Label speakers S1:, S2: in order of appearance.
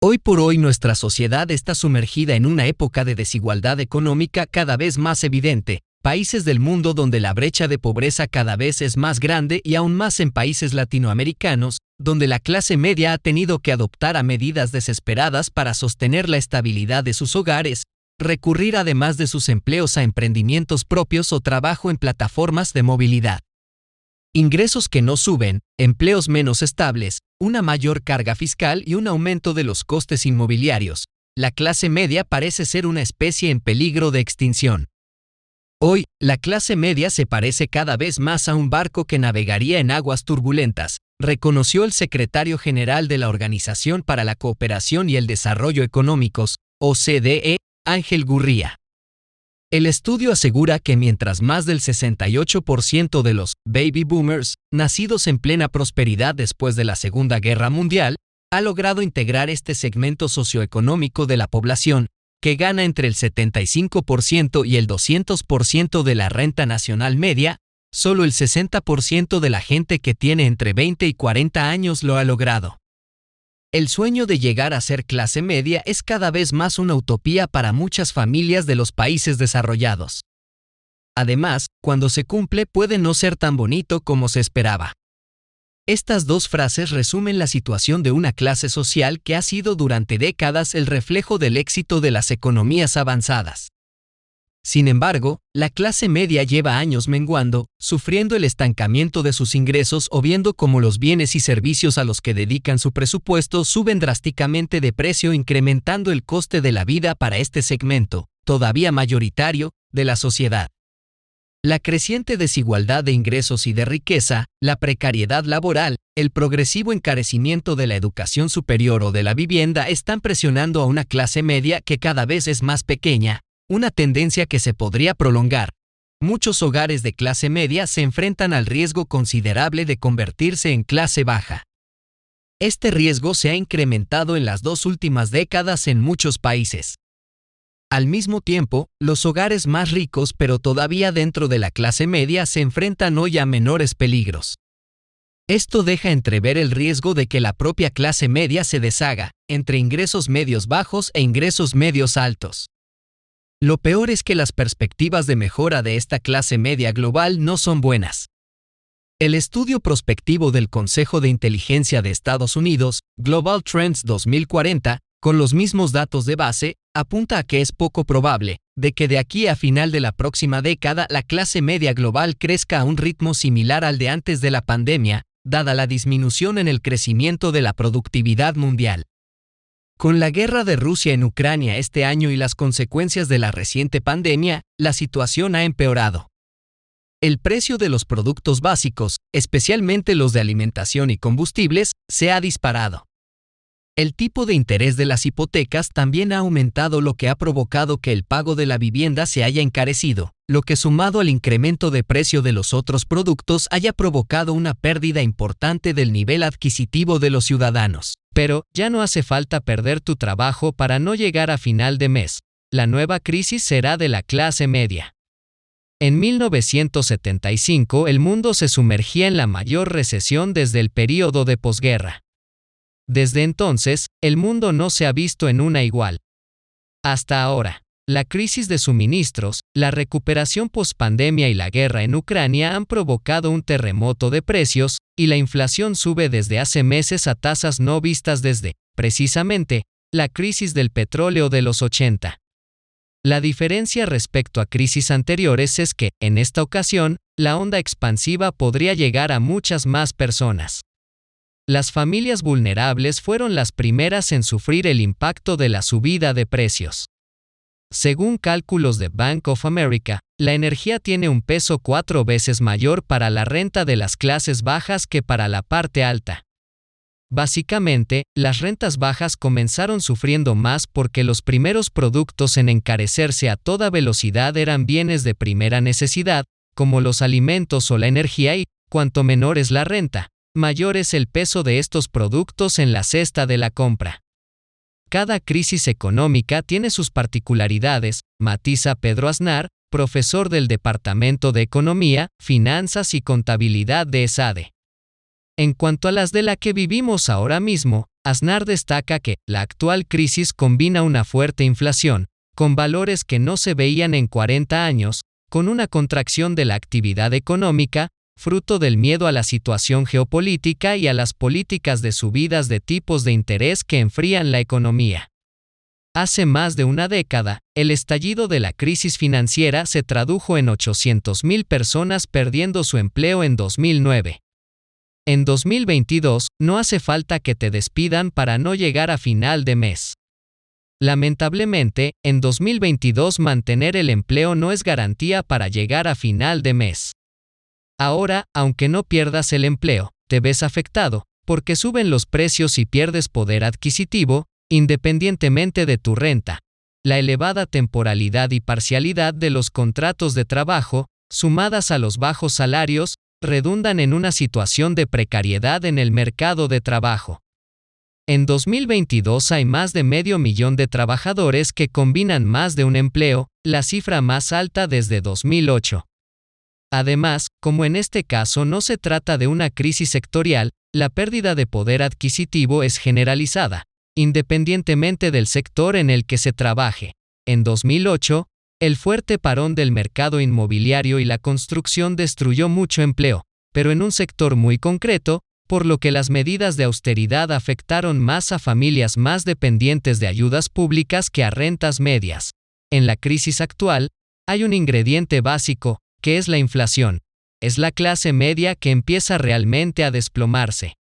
S1: Hoy por hoy nuestra sociedad está sumergida en una época de desigualdad económica cada vez más evidente, países del mundo donde la brecha de pobreza cada vez es más grande y aún más en países latinoamericanos, donde la clase media ha tenido que adoptar a medidas desesperadas para sostener la estabilidad de sus hogares, recurrir además de sus empleos a emprendimientos propios o trabajo en plataformas de movilidad. Ingresos que no suben, empleos menos estables, una mayor carga fiscal y un aumento de los costes inmobiliarios. La clase media parece ser una especie en peligro de extinción. Hoy, la clase media se parece cada vez más a un barco que navegaría en aguas turbulentas, reconoció el secretario general de la Organización para la Cooperación y el Desarrollo Económicos, OCDE, Ángel Gurría. El estudio asegura que mientras más del 68% de los baby boomers, nacidos en plena prosperidad después de la Segunda Guerra Mundial, ha logrado integrar este segmento socioeconómico de la población, que gana entre el 75% y el 200% de la renta nacional media, solo el 60% de la gente que tiene entre 20 y 40 años lo ha logrado. El sueño de llegar a ser clase media es cada vez más una utopía para muchas familias de los países desarrollados. Además, cuando se cumple puede no ser tan bonito como se esperaba. Estas dos frases resumen la situación de una clase social que ha sido durante décadas el reflejo del éxito de las economías avanzadas. Sin embargo, la clase media lleva años menguando, sufriendo el estancamiento de sus ingresos o viendo cómo los bienes y servicios a los que dedican su presupuesto suben drásticamente de precio, incrementando el coste de la vida para este segmento, todavía mayoritario, de la sociedad. La creciente desigualdad de ingresos y de riqueza, la precariedad laboral, el progresivo encarecimiento de la educación superior o de la vivienda están presionando a una clase media que cada vez es más pequeña, una tendencia que se podría prolongar. Muchos hogares de clase media se enfrentan al riesgo considerable de convertirse en clase baja. Este riesgo se ha incrementado en las 2 últimas décadas en muchos países. Al mismo tiempo, los hogares más ricos pero todavía dentro de la clase media se enfrentan hoy a menores peligros. Esto deja entrever el riesgo de que la propia clase media se deshaga, entre ingresos medios bajos e ingresos medios altos. Lo peor es que las perspectivas de mejora de esta clase media global no son buenas. El estudio prospectivo del Consejo de Inteligencia de Estados Unidos, Global Trends 2040, con los mismos datos de base, apunta a que es poco probable, de que de aquí a final de la próxima década la clase media global crezca a un ritmo similar al de antes de la pandemia, dada la disminución en el crecimiento de la productividad mundial. Con la guerra de Rusia en Ucrania este año y las consecuencias de la reciente pandemia, la situación ha empeorado. El precio de los productos básicos, especialmente los de alimentación y combustibles, se ha disparado. El tipo de interés de las hipotecas también ha aumentado, lo que ha provocado que el pago de la vivienda se haya encarecido, lo que sumado al incremento de precio de los otros productos haya provocado una pérdida importante del nivel adquisitivo de los ciudadanos. Pero ya no hace falta perder tu trabajo para no llegar a final de mes. La nueva crisis será de la clase media. En 1975 el mundo se sumergía en la mayor recesión desde el período de posguerra. Desde entonces, el mundo no se ha visto en una igual. Hasta ahora, la crisis de suministros, la recuperación pospandemia y la guerra en Ucrania han provocado un terremoto de precios, y la inflación sube desde hace meses a tasas no vistas desde, precisamente, la crisis del petróleo de los 80. La diferencia respecto a crisis anteriores es que, en esta ocasión, la onda expansiva podría llegar a muchas más personas. Las familias vulnerables fueron las primeras en sufrir el impacto de la subida de precios. Según cálculos de Bank of America, la energía tiene un peso 4 veces mayor para la renta de las clases bajas que para la parte alta. Básicamente, las rentas bajas comenzaron sufriendo más porque los primeros productos en encarecerse a toda velocidad eran bienes de primera necesidad, como los alimentos o la energía, y, cuanto menor es la renta, mayor es el peso de estos productos en la cesta de la compra. Cada crisis económica tiene sus particularidades, matiza Pedro Aznar, profesor del Departamento de Economía, Finanzas y Contabilidad de ESADE. En cuanto a las de la que vivimos ahora mismo, Aznar destaca que la actual crisis combina una fuerte inflación, con valores que no se veían en 40 años, con una contracción de la actividad económica, fruto del miedo a la situación geopolítica y a las políticas de subidas de tipos de interés que enfrían la economía. Hace más de una década, el estallido de la crisis financiera se tradujo en 800.000 personas perdiendo su empleo en 2009. En 2022, no hace falta que te despidan para no llegar a final de mes. Lamentablemente, en 2022 mantener el empleo no es garantía para llegar a final de mes. Ahora, aunque no pierdas el empleo, te ves afectado, porque suben los precios y pierdes poder adquisitivo, independientemente de tu renta. La elevada temporalidad y parcialidad de los contratos de trabajo, sumadas a los bajos salarios, redundan en una situación de precariedad en el mercado de trabajo. En 2022 hay más de 500.000 de trabajadores que combinan más de un empleo, la cifra más alta desde 2008. Además, como en este caso no se trata de una crisis sectorial, la pérdida de poder adquisitivo es generalizada, independientemente del sector en el que se trabaje. En 2008, el fuerte parón del mercado inmobiliario y la construcción destruyó mucho empleo, pero en un sector muy concreto, por lo que las medidas de austeridad afectaron más a familias más dependientes de ayudas públicas que a rentas medias. En la crisis actual, hay un ingrediente básico, que es la inflación. Es la clase media que empieza realmente a desplomarse.